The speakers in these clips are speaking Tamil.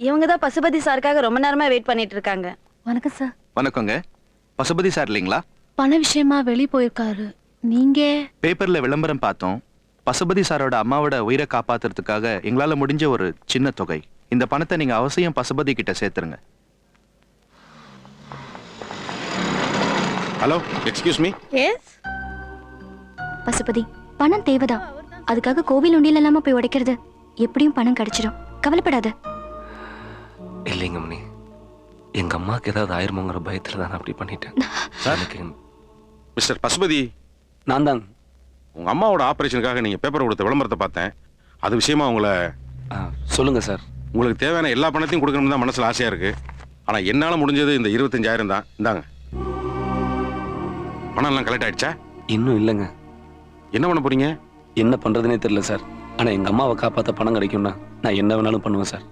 இவங்க தான் பசுபதி சாருக்காக ரொம்ப நேரமா வெயிட் பண்ணிட்டு இருக்காங்க. வணக்கம் சார். வணக்கங்க. பசுபதி சார் இல்லைங்களா? பண விஷயமா வெளியே போயிருக்காரு. நீங்க? பேப்பர்ல விளம்பரம் பார்த்தோம். பசுபதி சாரோட அம்மாவோட உயிரை காப்பாத்துறதுக்காக எங்களால முடிஞ்ச ஒரு சின்ன தொகை. இந்த பணத்தை நீங்க அவசியம் பசுபதி கிட்ட சேர்த்துருங்க. Hello, excuse me. Yes Pasupathi, பணம் தேவைதான். அதுக்காக கோவில் உண்டியல் இல்லாம போய் உடைக்கிறது. எப்படியும் பணம் கிடைச்சிடும், கவலைப்படாத. இல்லைங்க மணி, எங்க அம்மாக்கு ஏதாவது ஆயிருமோங்கிற பயத்துல தான் அப்படி பண்ணிட்டேன். மிஸ்டர் பசுபதி, நான் தான். உங்க அம்மாவோட ஆபரேஷனுக்காக நீங்க பேப்பர் கொடுத்த விளம்பரத்தை பார்த்தேன். அது விஷயமா உங்களை சொல்லுங்க சார். உங்களுக்கு தேவையான எல்லா பணத்தையும் கொடுக்கணும்னு தான் மனசுல ஆசையா இருக்கு. ஆனா என்னால முடிஞ்சது இந்த 25,000 தான். இந்தாங்க. பணம் எல்லாம் கலெக்ட் ஆயிடுச்சா? இன்னும் இல்லைங்க. என்ன பண்ண போறீங்க? என்ன பண்றதுனே தெரியல சார். ஆனா எங்க அம்மாவை காப்பாத்த பணம் கிடைக்கும்னா நான் என்ன வேணாலும் பண்ணுவேன் சார்.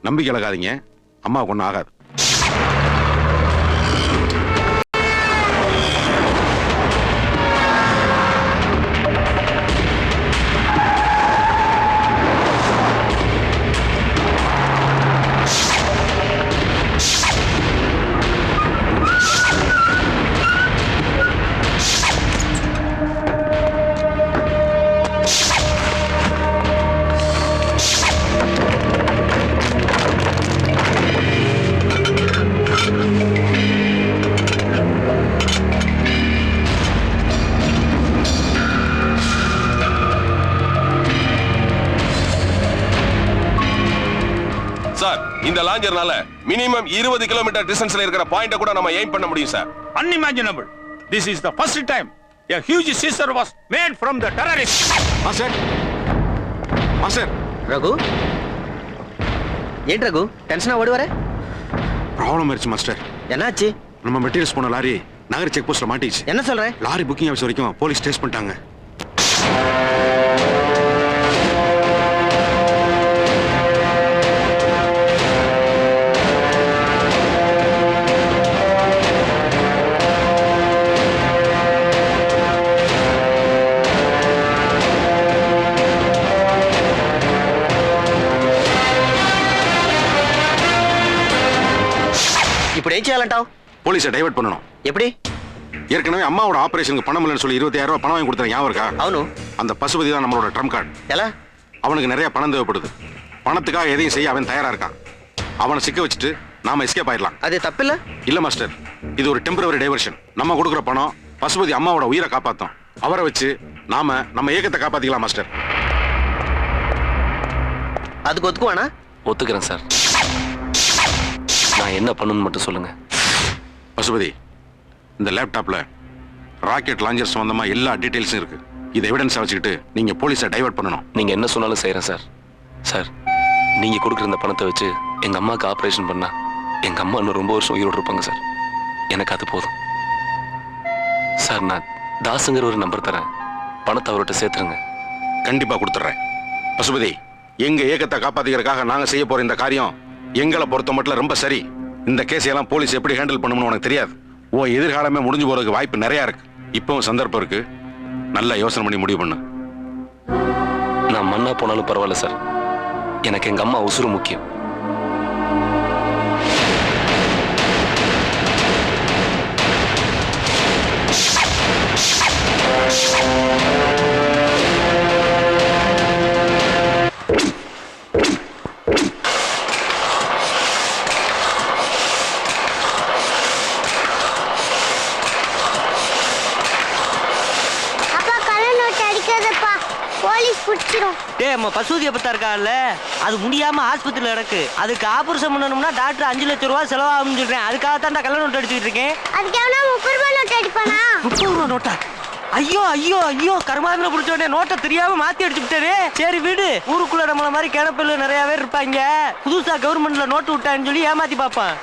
நம்பிக்கை இழக்காதீங்க, அம்மாவுக்கு ஒன்றும் ஆகாது. சார், இந்த லாஞ்சர்னால மினிமம் 20 கிலோமீட்டர் டிஸ்டன்ஸ்ல இருக்கிற பாயிண்ட கூட நம்ம எய்ம் பண்ண முடியும் sir. Unimaginable. This is the first time a huge seizure was made from the terrorists. Master, master. Raghu, ஏன் ரகு டென்ஷனா ஓடி வர? ப்ராப்ளம் ஆயிடுச்சு மாஸ்டர். என்னாச்சு? நம்ம மெட்டீரியல்ஸ் போன லாரி நகர் செக் போஸ்ட்ல மாட்டிச்சு. என்ன சொல்ற? லாரி புக்கிங் ஆஃபீஸ் வரைக்கும் போலீஸ் டேஸ் பண்ணிட்டாங்க. ఇప్పుడు ఏం చేయాలంటావు? போலீஸை டைவர்ட் பண்ணணும். எப்படி? ஏற்கனவே அம்மாவோட ஆபரேஷனுக்கு பணம் இல்லைன்னு சொல்லி 25,000 ரூபாய் பணம் வாங்கி கொடுத்தா ஞாபகம் இருக்கா? అవును. அந்த பசுபதி தான் நம்மளோட ட்ரம் கார்டு. ఎలా? அவனுக்கு நிறைய பணம் தேவைப்படுது. பணத்துக்காக எதையும் செய்ய அவன் தயாரா இருக்கான். அவனை சிக்க வச்சுட்டு நாம எஸ்கேப் ஆயிடலாம். అది తప్పిల్ల? இல்ல மாஸ்டர், இது ஒரு டெம்பரவரி டைவர்ஷன். நம்ம கொடுக்குற பணம் பசுபதி அம்மாவோட உயிரை காப்பாத்தும். அவரை வச்சு நம்ம ஏகத்தை காப்பாத்திக்கலாம் மாஸ்டர். அதுக்கு ஒத்துக்குவானா? ஒத்துக்கிறேன் சார். நான் என்ன பண்ணணும்னு மட்டும் சொல்லுங்க. பசுபதி, இந்த லேப்டாப்ல ராக்கெட் லாஞ்சர் சம்பந்தமா எல்லா டீடைல்ஸும் இருக்கு. இதை எவிடன்ஸா வச்சுக்கிட்டு நீங்க போலீஸை டைவர்ட் பண்ணணும். நீங்க என்ன சொன்னாலும் செய்யறேன் சார். சார், நீங்க கொடுக்குற இந்த பணத்தை வச்சு எங்க அம்மாவுக்கு ஆபரேஷன் பண்ணா எங்க அம்மா இன்னும் ரொம்ப வருஷம் உயிரோடு இருப்பாங்க சார். எனக்கு அது போதும் சார். நான் தாசுங்கிற ஒரு நம்பர் தரேன், பணத்தை அவர்கிட்ட சேர்த்துருங்க. கண்டிப்பா கொடுத்துட்றேன். பசுபதி, எங்க ஏகத்தை காப்பாத்திக்கிறதுக்காக நாங்க செய்ய போற இந்த காரியம் எங்களை பொறுத்த மட்டும் ரொம்ப சரி. இந்த கேஸ் எல்லாம் போலீஸ் எப்படி ஹேண்டில் பண்ணணும்னு உனக்கு தெரியாது. உன் எதிர்காலமே முடிஞ்சு போறதுக்கு வாய்ப்பு நிறைய இருக்கு. இப்பவும் சந்தர்ப்பம் இருக்கு. நல்லா யோசனை பண்ணி முடிவு பண்ணு. நான் மண்ணா போனாலும் பரவாயில்ல சார், எனக்கு எங்க அம்மா உசுறு முக்கியம். நம்ம பசுதியை பத்தா இருக்கான்ல, அது முடியாம ஆஸ்பத்திரியில இருக்கு. அதுக்கு ஆபரேஷன் பண்ணணும்னா டாக்டர் 5 லட்சம் ரூபாய் செலவாகும்னு சொல்றேன். அதுக்காக தான் கள்ள நோட்டு அடிச்சுட்டு இருக்கேன். அதுக்கு எவனா 30 ரூபாய் நோட்டு அடிப்பானா? 30 ரூபாய் நோட்டா? ஐயோ ஐயோ ஐயோ, கர்மாந்திர பிடிச்ச உடனே நோட்டை தெரியாம மாத்தி அடிச்சு விட்டாரு. சரி வீடு, ஊருக்குள்ள நம்மள மாதிரி கிணப்பில் நிறைய பேர் இருப்பாங்க. புதுசா கவர்மெண்ட்ல நோட்டு விட்டான்னு சொல்லி ஏமாத்தி பாப்பான்.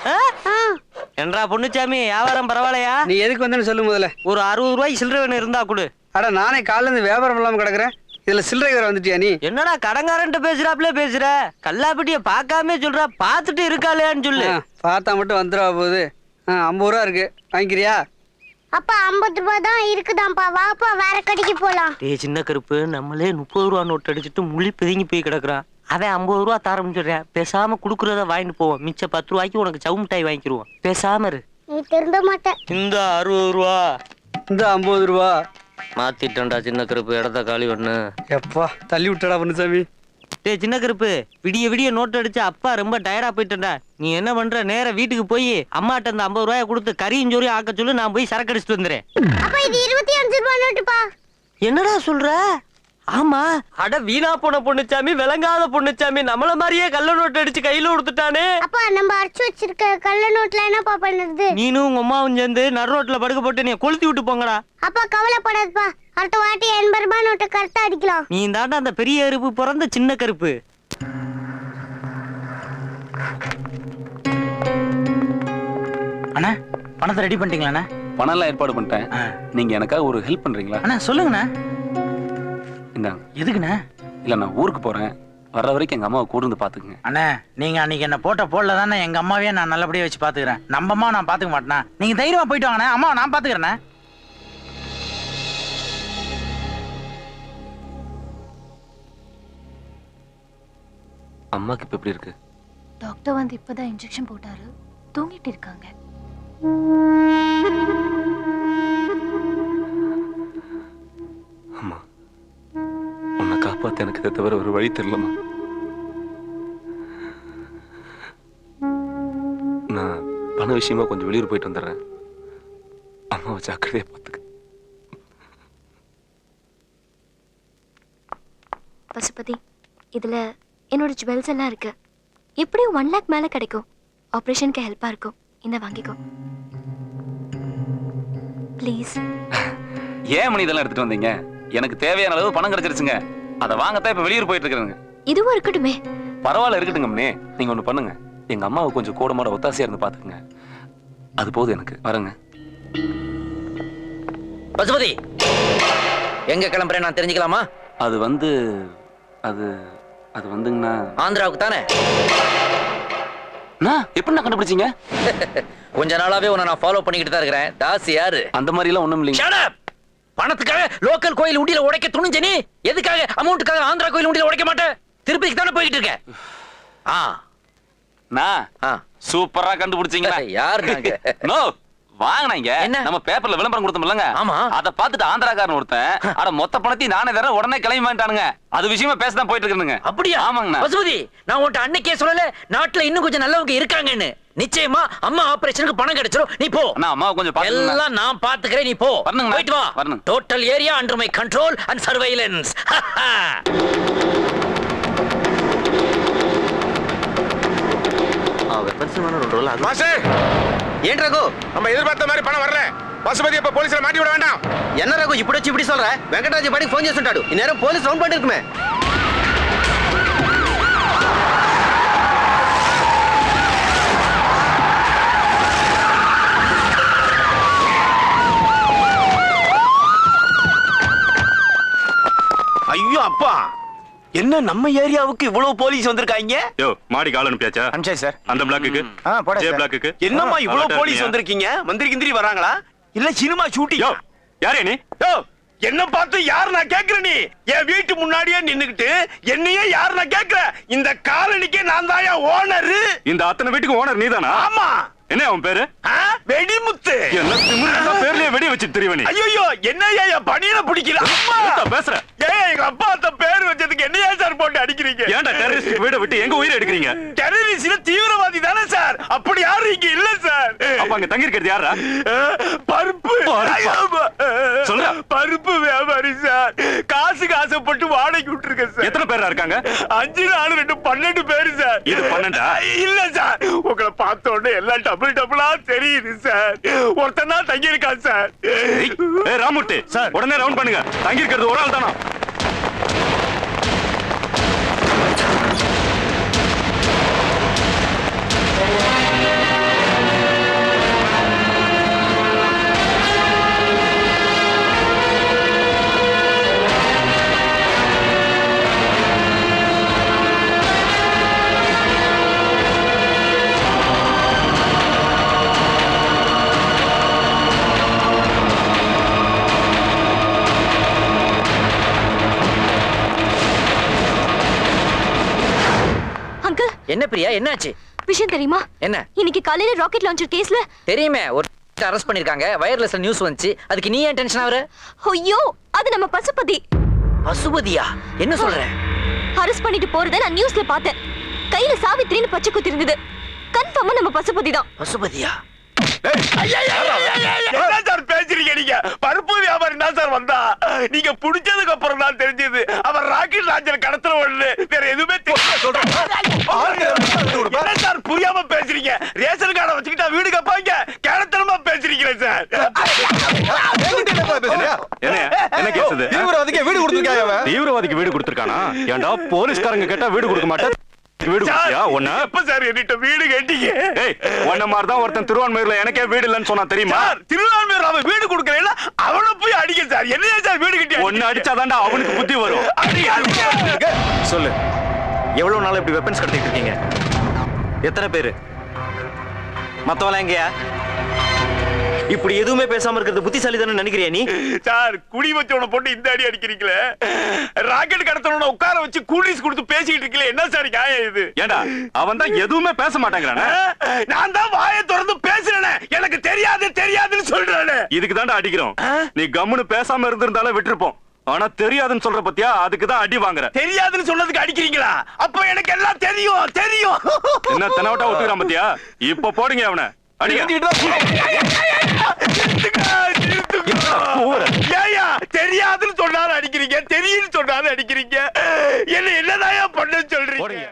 என்றா பொண்ணுச்சாமி, வியாபாரம் பரவாயில்லையா? நீ எதுக்கு வந்தேன்னு சொல்லு முதல்ல. ஒரு 60 ரூபாய்க்கு சில்லறை வேணும் இருந்தா கொடு. அட, நானே காலைல இருந்து வியாபாரம் இல்லாம கிடக்குறேன். இதுல சில்லறை வேற வந்துட்டியா நீ? என்னடா கடங்காரன்ட்ட பேசுறாப்ல பேசுற? கல்லாப்பட்டிய பார்க்காம சொல்றா, பார்த்துட்டு இருக்காளையான்னு சொல்லு. பார்த்தா மட்டும் வந்துடுவா போகுது. 50 ரூபா இருக்கு, வாங்கிக்கிறியா? அப்பா 50 ரூபாய் தான் இருக்குதான்ப்பா. வாப்பா வேற கடைக்கு போலாம். டேய் சின்ன கருப்பு, நம்மளே 30 ரூபா நோட்டு அடிச்சுட்டு முழி பிதுங்கி போய் கிடக்குறான். அவன் 50 ரூபா தரமுன்னு சொல்றேன். பேசாம குடுக்குறத வாங்கிட்டு போவோம். மிச்சம் 10 ரூபாய்க்கு உனக்கு சவு மிட்டாய் வாங்கிக்கிருவோம். பேசாம இரு. நீ திருந்த மாட்டேன். இந்த 60 ரூபா இந்த 50 ரூபா. மாத்திட்டேன்டா சின்ன கருப்பு, இடத்த காலி பண்ணு. எப்பா தள்ளி விட்டடா பொன்னுசாமி. டேய் சின்ன கருப்பு, விடிய விடிய நோட் அடிச்சு அப்பா ரொம்ப டயர்டா போயிட்டேன்டா. நீ என்ன பண்ற, நேரா வீட்டுக்கு போய் அம்மாட்ட அந்த 50 ரூபாயை கொடுத்து கறியும் சோறியும் ஆக்க சொல்லு. நான் போய் சரக்கு அடிச்சுட்டு வந்துடுறேன். அப்ப இது 25 ரூபாய் நோட்டுப்பா. என்னடா சொல்ற? ஆமா, அட வீணா போன பொண்ணுச்சாமி, விளங்காத பொண்ணுச்சாமி, நம்மள மாதிரியே கள்ள நோட்டு அடிச்சு கையில கொடுத்துட்டானே. அப்பா நம்ம அரைச்சு வச்சிருக்க கள்ள நோட்ல என்னப்பா பண்ணுறது? நீனும் உங்க அம்மாவும் சேர்ந்து நடு ரோட்ல படுக்க போட்டு நீ கொளுத்தி விட்டு போங்கடா. அப்பா கவலைப்படாதப்பா, அடுத்த வாட்டி 80 ரூபாய் நோட்டை கரெக்டா அடிக்கலாம். நீ தாண்டா அந்த பெரிய கருப்பு பிறந்த சின்ன கருப்பு. அண்ணா பணத்தை ரெடி பண்ணிட்டீங்களா? பணம் எல்லாம் ஏற்பாடு பண்ணிட்டேன். நீங்க எனக்காக ஒரு ஹெல்ப் பண்றீங்களா? அண்ணா சொல்லுங்கண்ணா. இந்தாங்க. எதுக்குண்ணா? இல்ல நான் ஊருக்கு போறேன், வர்ற வரைக்கும் எங்க அம்மாவை கூட இருந்து பாத்துக்குங்க. அண்ணா நீங்க அன்னைக்கு என்ன போடல தானே எங்க அம்மாவே நான் நல்லபடியா வச்சு பாத்துக்கிறேன். நம்ம அம்மா நான் பாத்துக்க மாட்டேனா? நீங்க தைரியமா போயிட்டு வாங்கண்ணா, அம்மா நான் பாத்துக்கிறேண்ணா. அம்மாக்கு இப்ப எப்படி இருக்கு? டாக்டர் வந்து இப்பதான் இன்ஜெக்ஷன் போட்டாரு, தூங்கிட்டு இருக்காங்க. அம்மா, உன்னை காப்பாத்த எனக்கு இதை தவிர ஒரு வழி தெரியலம்மா. நான் பண விஷயமா கொஞ்சம் வெளியூர் போயிட்டு வந்துடுறேன். அம்மாவை ஜாக்கிரதையா பார்த்துக்க. பசுபதி, இதுல என்னோட ஜுவல்ஸ் எல்லாம் இருக்கு. எப்படியும் 1 lakh மேல கிடைக்கும். ஆபரேஷனுக்கு ஹெல்ப்பா இருக்கும். இந்த வாங்கிக்கோ ப்ளீஸ். ஏன் மணி இதெல்லாம் எடுத்துட்டு வந்தீங்க? எனக்கு தேவையான அளவு பணம் கிடைச்சிருச்சுங்க. அதை வாங்கத்தான் இப்ப வெளியூர் போயிட்டு இருக்கிறேங்க. இதுவும் இருக்கட்டுமே. பரவாயில்ல, இருக்கட்டுங்க மணி. நீங்க ஒண்ணு பண்ணுங்க, எங்க அம்மாவை கொஞ்சம் கூடமாட ஒத்தாசையா இருந்து பாத்துக்குங்க. அது போதும் எனக்கு. வரேங்க. பசுபதி எங்க கிளம்புறேன் நான் தெரிஞ்சுக்கலாமா? அது வந்து அது வந்துங்கண்ணா, ஆந்திராவுக்கு தானே? எப்படி நான் கண்டுபிடிச்சீங்க? கொஞ்ச நாளாவே உன்னை நான் ஃபாலோ பண்ணிக்கிட்டு தான் இருக்கிறேன். தாசி யாரு? அந்த மாதிரி எல்லாம் ஒண்ணும் இல்லைங்க. பணத்துக்காக லோக்கல் கோயில் உண்டியில உடைக்க துணிஞ்ச நீ எதுக்காக அமௌண்ட்டுக்காக ஆந்திரா கோயில் உண்டியில உடைக்க மாட்டேன்? திருப்பதிக்கு தானே போய்கிட்டு இருக்க. சூப்பரா கண்டுபிடிச்சீங்க. யார் நாங்க? நோ வாங்கினாங்க. என்ன? நம்ம பேப்பர்ல விளம்பரம் கொடுத்தோம்லங்க. ஆமா. அதை பார்த்துட்டு ஆந்திராக்காரன் ஒருத்தன் அட மொத்த பணத்தையும் நானே தர உடனே கிளம்பி மாட்டானுங்க. அது விஷயமா பேசதான் போயிட்டு இருக்குங்க. அப்படியா? ஆமாங்கண்ணா. பசுபதி, நான் உன்கிட்ட அன்னைக்கே சொல்லல நாட்டுல இன்னும் கொஞ்சம் நல்லவங்க இருக்காங்கன்னு. நிச்சயமா அம்மா ஆபரேஷனுக்கு பணம் கிடைச்சிரும். நீ போ. நான் அம்மாவை கொஞ்சம் பாத்துக்கங்க. எல்லாம் நான் பாத்துக்கிறேன், நீ போ. வரணுங்க. போயிட்டு வா. வரணும். Total area under my control and surveillance. ஏன் ரகு நம்ம எதிர்பார்த்த மாதிரி பணம் வரல? பசுபதி இப்ப போலீஸ்ல மாட்டி விட வேண்டாம். என்ன ரகு இப்படி வச்சு இப்படி சொல்ற? வெங்கடாஜி பாடி போன் చేస్తుంటాడు. இந்நேரம் போலீஸ் ரவுண்ட் பண்ணி இருக்குமே. ஐயோ அப்பா, என்ன நம்ம ஏரியாவுக்கு இவ்வளவு போலீஸ் வந்திருக்காங்க? யோ மாடி கால் அனுப்பியாச்சா? அனுப்பிச்சேன் சார். அந்த பிளாக்குக்கு ஜே பிளாக்குக்கு என்னம்மா இவ்வளவு போலீஸ் வந்திருக்கீங்க? மந்திரி கிந்திரி வராங்களா இல்ல சினிமா ஷூட்டிங்? யோ யாரே நீ? யோ என்ன பார்த்து யார் நான் கேக்குறேன்? நீ என் வீட்டு முன்னாடியே நின்னுக்கிட்டு என்னையே யார் நான் கேக்குறேன்? இந்த காலனிக்கே நான் தாயா ஓனர். இந்த அத்தனை வீட்டுக்கு ஓனர் நீதானா? ஆமா. என்ன அவன் பேரு? வெடிமுத்து. என்ன திமிரு பேர்லயே வெடி வச்சு தெரியவனி? ஐயோ என்னையா என் பணியில பிடிக்கல? அம்மா பேசுற. ஏன் எங்க அப்பா அந்த பேர் வச்சதுக்கு என்னையா சார் போட்டு அடிக்கிறீங்க? ஏன்டா டெரரிஸ்ட் வீட விட்டு எங்க உயிரை எடுக்கிறீங்க? டெரரிஸ்ட் தீவிரவாதி தானே சார்? அப்படி யாரும் இங்க இல்ல சார். அப்ப அங்க தங்கி இருக்கிறது யாரா? பருப்பு. சொல்ற. பருப்பு வியாபாரி சார். காசுக்கு ஆசைப்பட்டு வாடகைக்கு விட்டுருக்க சார். எத்தனை பேரா இருக்காங்க? 5 4 2 12 பேரு சார். இது 12ஆ? இல்ல சார், உங்களை பார்த்த உடனே எல்லாம் டபுளா தெரியுது சார். ஒருத்தன் தான் தங்கி இருக்கான் சார். ராமுட்டி சார், உடனே ரவுண்ட் பண்ணுங்க. தங்கி இருக்கிறது ஒரு ஆள் தானா? என்ன பிரியா என்னாச்சு? விஷயம் தெரியுமா? என்ன? இன்னைக்கு காலையில ராக்கெட் லான்ச்சர் கேஸ்ல தெரியுமே, ஒரு அரெஸ்ட் பண்ணிருக்காங்க. வயர்லெஸ்ல நியூஸ் வந்துச்சு. அதுக்கு நீ ஏன் டென்ஷன் ஆகுற? ஐயோ, அது நம்ம பசுபதி. பசுபதியா? என்ன சொல்ற? அரெஸ்ட் பண்ணிட்டு போறத நான் நியூஸ்ல பார்த்தேன். கையில சாவித்திரின்னு பச்சை குத்தி இருந்தது. கன்ஃபார்மா நம்ம பசுபதி தான். பசுபதியா? என்ன சார் பேசுறீங்க நீங்க? பருப்பு வியாபாரி தான் சார் வந்தா. நீங்க புடிச்சதுக்கு அப்புறம் தான் தெரிஞ்சது அவர் ராக்கெட் லான்ச்சர் கடத்துற ஒண்ணு. வேற எதுவுமே என்ன சார் புரியாம பேசுறீங்க? ரேஷன் கார்டை வச்சுக்கிட்டா வீடு கப்பாங்க. கேனத்தனமா பேசுறீங்களே சார். என்ன கேஸ் இது? தீவிரவாதிக்கு வீடு கொடுத்துருக்காங்க. தீவிரவாதிக்கு வீடு கொடுத்துருக்கானா? ஏன்டா போலீஸ்காரங்க கேட்டா வீடு கொடுக்க மாட்டேன். வீடு கொடுத்தியா? ஒண்ணு எப்ப சார் என்கிட்ட வீடு கேட்டீங்க? ஏய், உன்ன மாதிரி தான் ஒருத்தன் திருவான்மையூர்ல எனக்கே வீடு இல்லைன்னு சொன்னா தெரியுமா? சார், திருவான்மையூர் அவன் வீடு கொடுக்கறேன்னா அவனை போய் அடிக்க சார். என்னையா சார் வீடு கட்டி? ஒன்னு அடிச்சாதான்டா அவனுக்கு புத்தி வரும். சொல்லு, எவ்வளவு நாள் இப்படி வெப்பன்ஸ் கடத்திட்டு இருக்கீங்க? எத்தனை பேரு? மத்தவங்க எங்கயா? இப்படி எதுவுமே பேசாம இருக்கிறது புத்திசாலி தானே நினைக்கிறியா நீ? சார், குடி வச்சவனை போட்டு இந்த அடி அடிக்கிறீங்களே. ராக்கெட் கடத்தவனை உட்கார வச்சு கூலிஸ் கொடுத்து பேசிக்கிட்டு இருக்கீங்களே. என்ன சார் நியாயம் இது? ஏண்டா அவன் தான் எதுவுமே பேச மாட்டேங்கிறானே. நான் தான் வாயை திறந்து பேசுறேனே. எனக்கு தெரியாது தெரியாதுன்னு சொல்றானே. இதுக்கு தான்டா அடிக்கிறோம். நீ கம்முன்னு பேசாம இருந்திருந்தாலே விட்டுருப்போம். ஆனா தெரியாதுன்னு சொல்ற பத்தியா, அதுக்கு தான் அடி வாங்குற. தெரியாதுன்னு சொன்னதுக்கு அடிக்கிறீங்களா? அப்ப எனக்கு எல்லாம் தெரியும் தெரியும். என்ன தெனவட்டா விட்டுக்கிறான் பத்தியா? இப்ப போடுங்க அவனை. தெரியாதுன்னு சொன்னாலும் அடிக்கிறீங்க, தெரியும் சொன்னாலும் அடிக்கிறீங்க. என்ன என்னதான் பண்ண சொல்றீங்க?